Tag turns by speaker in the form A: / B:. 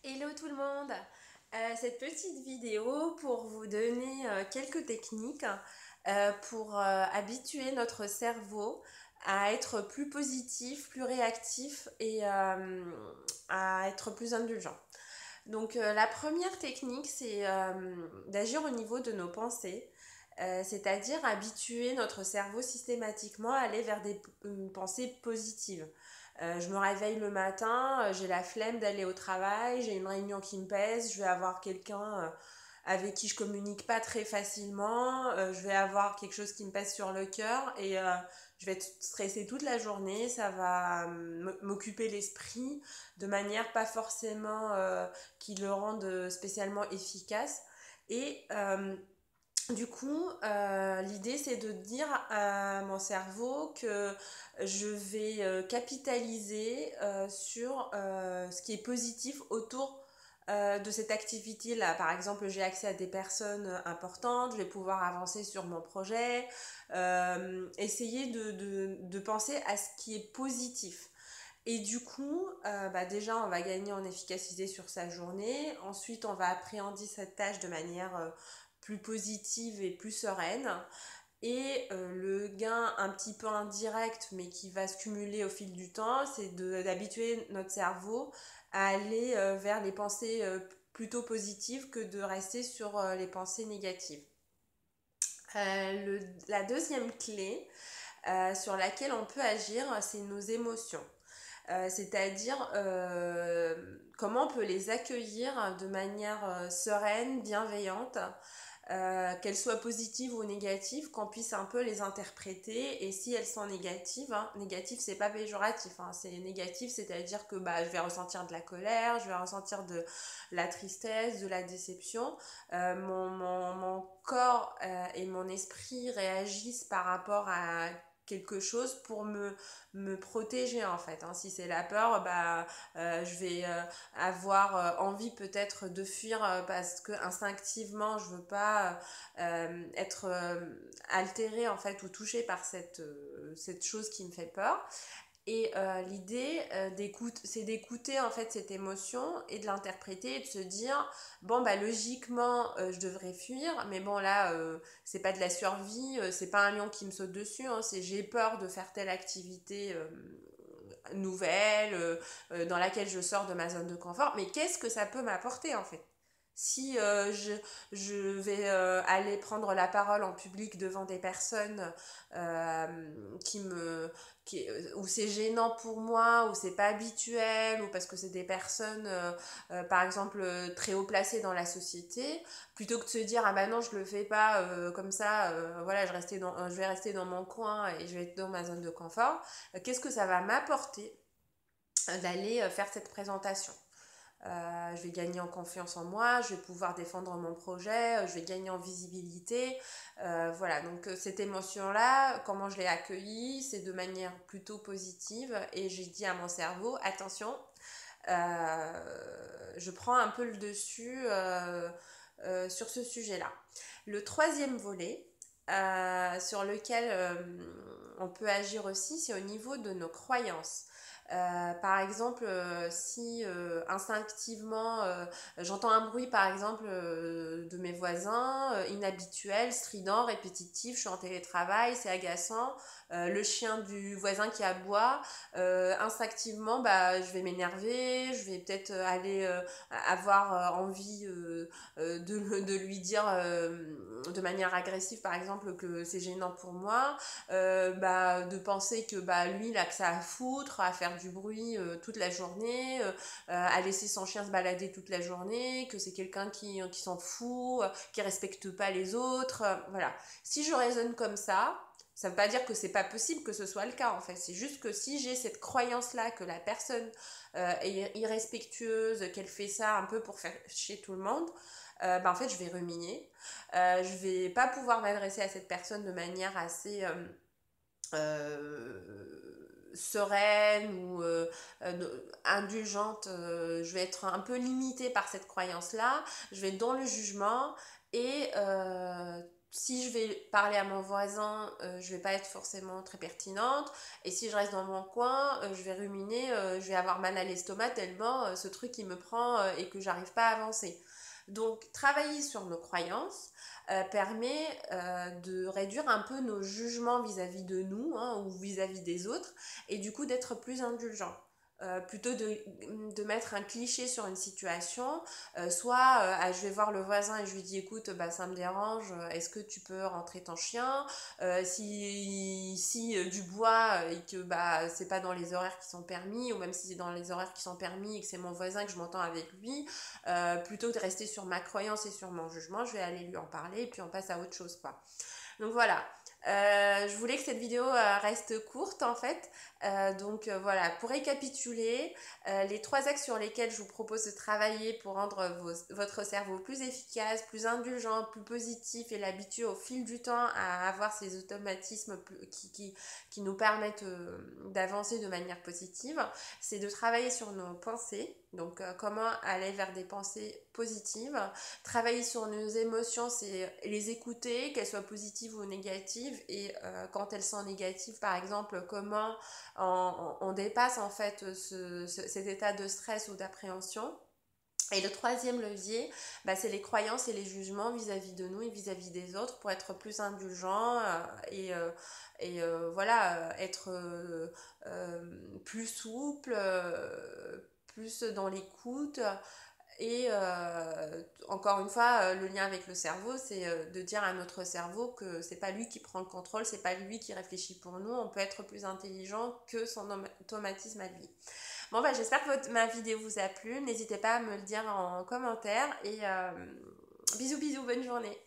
A: Hello tout le monde. Cette petite vidéo pour vous donner quelques techniques pour habituer notre cerveau à être plus positif, plus réactif et à être plus indulgent. Donc la première technique, c'est d'agir au niveau de nos pensées, c'est-à-dire habituer notre cerveau systématiquement à aller vers des pensées positives. Je me réveille le matin, j'ai la flemme d'aller au travail, j'ai une réunion qui me pèse, je vais avoir quelqu'un avec qui je communique pas très facilement, je vais avoir quelque chose qui me pèse sur le cœur et je vais être stressée toute la journée, ça va m'occuper l'esprit de manière pas forcément qui le rende spécialement efficace. Et du coup, l'idée c'est de dire à mon cerveau que je vais capitaliser sur ce qui est positif autour de cette activité-là. Par exemple, j'ai accès à des personnes importantes, je vais pouvoir avancer sur mon projet, essayer de penser à ce qui est positif. Et du coup, déjà, on va gagner en efficacité sur sa journée. Ensuite, on va appréhender cette tâche de manière plus positive et plus sereine. Et le gain un petit peu indirect, mais qui va se cumuler au fil du temps, c'est d'habituer notre cerveau à aller vers les pensées plutôt positives que de rester sur les pensées négatives. La deuxième clé sur laquelle on peut agir, c'est nos émotions. C'est-à-dire comment on peut les accueillir de manière sereine, bienveillante, qu'elles soient positives ou négatives, qu'on puisse un peu les interpréter. Et si elles sont négatives, hein, négatif c'est pas péjoratif, hein, c'est négatif, c'est-à-dire que je vais ressentir de la colère, je vais ressentir de la tristesse, de la déception. Mon corps et mon esprit réagissent par rapport à quelque chose pour me protéger en fait, hein. Si c'est la peur, je vais avoir envie peut-être de fuir parce que instinctivement je veux pas être altérée en fait ou touchée par cette chose qui me fait peur. Et l'idée c'est d'écouter en fait cette émotion et de l'interpréter et de se dire bon logiquement je devrais fuir, mais bon là c'est pas de la survie, c'est pas un lion qui me saute dessus, hein, c'est j'ai peur de faire telle activité nouvelle dans laquelle je sors de ma zone de confort, mais qu'est-ce que ça peut m'apporter en fait? Si je vais aller prendre la parole en public devant des personnes qui me où c'est gênant pour moi, où c'est pas habituel, ou parce que c'est des personnes par exemple très haut placées dans la société, plutôt que de se dire ah bah non je le fais pas comme ça, voilà je vais rester dans mon coin et je vais être dans ma zone de confort, qu'est-ce que ça va m'apporter d'aller faire cette présentation? Je vais gagner en confiance en moi, je vais pouvoir défendre mon projet, je vais gagner en visibilité. Voilà, donc cette émotion-là, comment je l'ai accueillie, c'est de manière plutôt positive et j'ai dit à mon cerveau, attention, je prends un peu le dessus sur ce sujet-là. Le troisième volet, sur lequel on peut agir aussi, c'est au niveau de nos croyances. Par exemple, si instinctivement j'entends un bruit par exemple de mes voisins, inhabituel, strident, répétitif, je suis en télétravail, c'est agaçant, le chien du voisin qui aboie, instinctivement je vais m'énerver, je vais peut-être aller avoir envie de lui dire de manière agressive par exemple que c'est gênant pour moi, de penser que lui il a que ça à foutre, à faire du bruit toute la journée, à laisser son chien se balader toute la journée, que c'est quelqu'un qui s'en fout, qui respecte pas les autres, voilà. Si je raisonne comme ça veut pas dire que c'est pas possible que ce soit le cas en fait, c'est juste que si j'ai cette croyance là que la personne est irrespectueuse, qu'elle fait ça un peu pour faire chier tout le monde, en fait je vais ruminer, je vais pas pouvoir m'adresser à cette personne de manière assez sereine ou indulgente, je vais être un peu limitée par cette croyance là, je vais être dans le jugement et si je vais parler à mon voisin, je vais pas être forcément très pertinente. Et si je reste dans mon coin, je vais ruminer, je vais avoir mal à l'estomac tellement ce truc il me prend et que j'arrive pas à avancer. Donc, travailler sur nos croyances permet de réduire un peu nos jugements vis-à-vis de nous, hein, ou vis-à-vis des autres, et du coup d'être plus indulgent. Plutôt de mettre un cliché sur une situation, soit je vais voir le voisin et je lui dis écoute, bah, ça me dérange, est-ce que tu peux rentrer ton chien, si du bois et que bah, c'est pas dans les horaires qui sont permis, ou même si c'est dans les horaires qui sont permis et que c'est mon voisin que je m'entends avec lui, plutôt que de rester sur ma croyance et sur mon jugement, je vais aller lui en parler et puis on passe à autre chose, quoi. Donc voilà, je voulais que cette vidéo reste courte en fait. Voilà, pour récapituler, les 3 axes sur lesquels je vous propose de travailler pour rendre votre cerveau plus efficace, plus indulgent, plus positif et l'habituer au fil du temps à avoir ces automatismes qui nous permettent d'avancer de manière positive, c'est de travailler sur nos pensées. Donc comment aller vers des pensées positives. Travailler sur nos émotions, c'est les écouter, qu'elles soient positives ou négatives. Et quand elles sont négatives, par exemple, comment on dépasse en fait cet état de stress ou d'appréhension. Et le troisième levier, bah, c'est les croyances et les jugements vis-à-vis de nous et vis-à-vis des autres pour être plus indulgent voilà, être plus souple, plus dans l'écoute. Et encore une fois, le lien avec le cerveau, c'est de dire à notre cerveau que c'est pas lui qui prend le contrôle, c'est pas lui qui réfléchit pour nous, on peut être plus intelligent que son automatisme à lui. Bon, bah, j'espère que ma vidéo vous a plu, n'hésitez pas à me le dire en commentaire et bisous bisous, bonne journée.